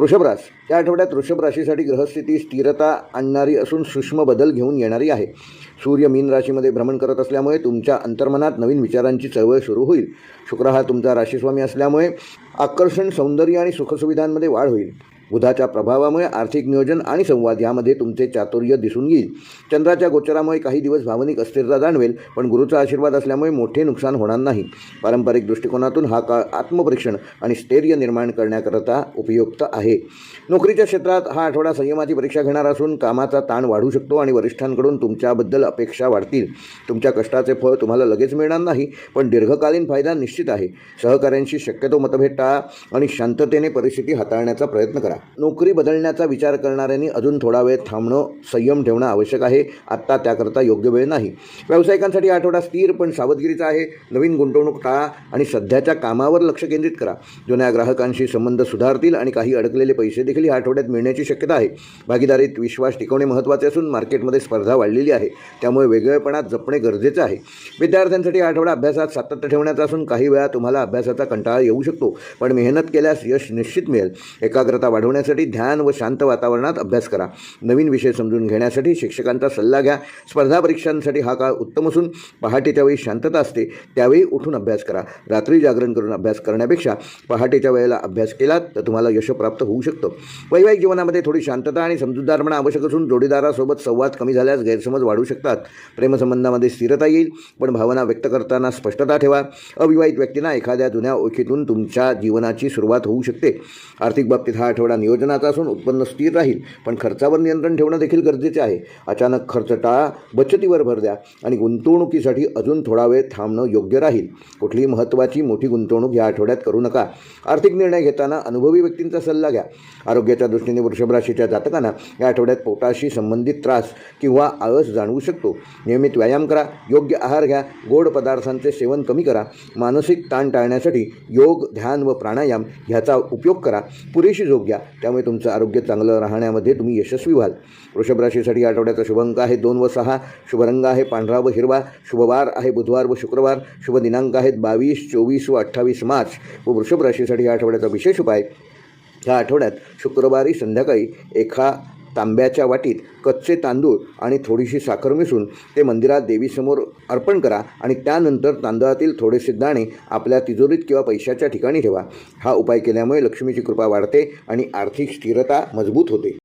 वृषभ रास या आठवड्यात वृषभ राशीसाठी ग्रहस्थिती स्थिरता आणणारी असून सूक्ष्म बदल घेऊन येणारी आहे. सूर्य मीन राशीमध्ये भ्रमण करत असल्यामुळे तुमच्या अंतर्मनात नवीन विचारांची चळवळ सुरू होईल. शुक्र हा तुमचा राशीस्वामी असल्यामुळे आकर्षण, सौंदर्य आणि सुखसुविधांमध्ये वाढ होईल. बुधाच्या प्रभावामुळे आर्थिक नियोजन आणि संवाद यामध्ये तुमचे चातुर्य दिसून येईल. चंद्राच्या गोचरामुळे काही दिवस भावनिक अस्थिरता जाणवेल, पण गुरुचा आशीर्वाद असल्यामुळे मोठे नुकसान होणार नाही. पारंपरिक दृष्टिकोनातून हा काळ आत्मपरीक्षण आणि स्थैर्य निर्माण करण्याकरता उपयुक्त आहे. नोकरीच्या क्षेत्रात हा आठवडा संयमाची परीक्षा घेणार असून कामाचा ताण वाढू शकतो आणि वरिष्ठांकडून तुमच्याबद्दल अपेक्षा वाढतील. तुमच्या कष्टाचे फळ तुम्हाला लगेच मिळणार नाही, पण दीर्घकालीन फायदा निश्चित आहे. सहकाऱ्यांशी शक्यतो मतभेद टाळा आणि शांततेने परिस्थिती हाताळण्याचा प्रयत्न करा. नोकरी बदलण्याचा विचार करणाऱ्यांनी अजून थोडा वेळ थांबणं, संयम ठेवणं आवश्यक आहे. आत्ता त्याकरता योग्य वेळ नाही. व्यावसायिकांसाठी आठवडा स्थिर पण सावधगिरीचा आहे. नवीन गुंतवणूक टाळा आणि सध्याच्या कामावर लक्ष केंद्रित करा. जुन्या ग्राहकांशी संबंध सुधारतील आणि काही अडकलेले पैसे देखील या आठवड्यात मिळण्याची शक्यता आहे. भागीदारीत विश्वास टिकवणे महत्त्वाचे असून मार्केटमध्ये स्पर्धा वाढलेली आहे, त्यामुळे वेगळेपणा जपणे गरजेचे आहे. विद्यार्थ्यांसाठी आठवडा अभ्यासात सातत्य ठेवण्याचा असून काही वेळा तुम्हाला अभ्यासाचा कंटाळा येऊ शकतो, पण मेहनत केल्यास यश निश्चित मिळेल. एकाग्रता वाढवण्यासाठी ध्यान व शांत वातावरणात अभ्यास करा. नवीन विषय समजून घेण्यासाठी शिक्षकांचा सल्ला घ्या. स्पर्धा परीक्षांसाठी हा काळ उत्तम असून पहाटेच्या वेळी शांतता असते, त्यावेळी उठून अभ्यास करा. रात्री जागरण करून अभ्यास करण्यापेक्षा पहाटेच्या वेळेला अभ्यास केलात तर तुम्हाला यश प्राप्त होऊ शकतं. वैवाहिक जीवनामध्ये थोडी शांतता आणि समजूतदारपणा आवश्यक असून जोडीदारासोबत संवाद कमी झाल्यास गैरसमज वाढू शकतात. प्रेमसंबंधामध्ये स्थिरता येईल, पण भावना व्यक्त करताना स्पष्टता ठेवा. अविवाहित व्यक्तींना एखाद्या जुन्या ओळखीतून तुमच्या जीवनाची सुरुवात होऊ शकते. आर्थिक बाबतीत हा आठवडा नियोजनाचा असून उत्पन्न स्थिर राहील, पण खर्चावर नियंत्रण ठेवणं देखील गरजेचे आहे. अचानक खर्च टाळा, बचतीवर भर द्या आणि गुंतवणुकीसाठी अजून थोडा वेळ थांबणं योग्य राहील. कुठलीही महत्त्वाची मोठी गुंतवणूक या आठवड्यात करू नका. आर्थिक निर्णय घेताना अनुभवी व्यक्तींचा सल्ला घ्या. आरोग्याच्या दृष्टीने वृषभ राशीच्या जातकांना या आठवड्यात पोटाशी संबंधित त्रास किंवा आळस जाणवू शकतो. नियमित व्यायाम करा, योग्य आहार घ्या, गोड पदार्थांचे सेवन कमी करा. मानसिक ताण टाळण्यासाठी योग, ध्यान व प्राणायाम ह्याचा उपयोग करा. पुरेशी झोप घ्या, त्यामुळे तुमचं आरोग्य चांगलं राहण्यामध्ये तुम्ही यशस्वी व्हाल. वृषभ राशीसाठी आठवड्याचा शुभ अंक आहे 2 व 6. शुभ रंग आहे पांढरा व हिरवा. शुभवार आहे बुधवार व शुक्रवार. शुभ दिनांक आहेत 22, 24 व 28 मार्च. व वृषभ राशीसाठी आठवड्याचा विशेष उपाय, ह्या आठवड्यात शुक्रवारी संध्याकाळी एका तांब्याच्या वाटीत कच्चे तांदूळ आणि थोडीशी साखर मिसळून ते मंदिरात देवीसमोर अर्पण करा आणि त्यानंतर तांदळातील थोडेसे दाणे आपल्या तिजोरीत किंवा पैशाच्या ठिकाणी ठेवा. हा उपाय केल्यामुळे लक्ष्मीची कृपा वाढते आणि आर्थिक स्थिरता मजबूत होते.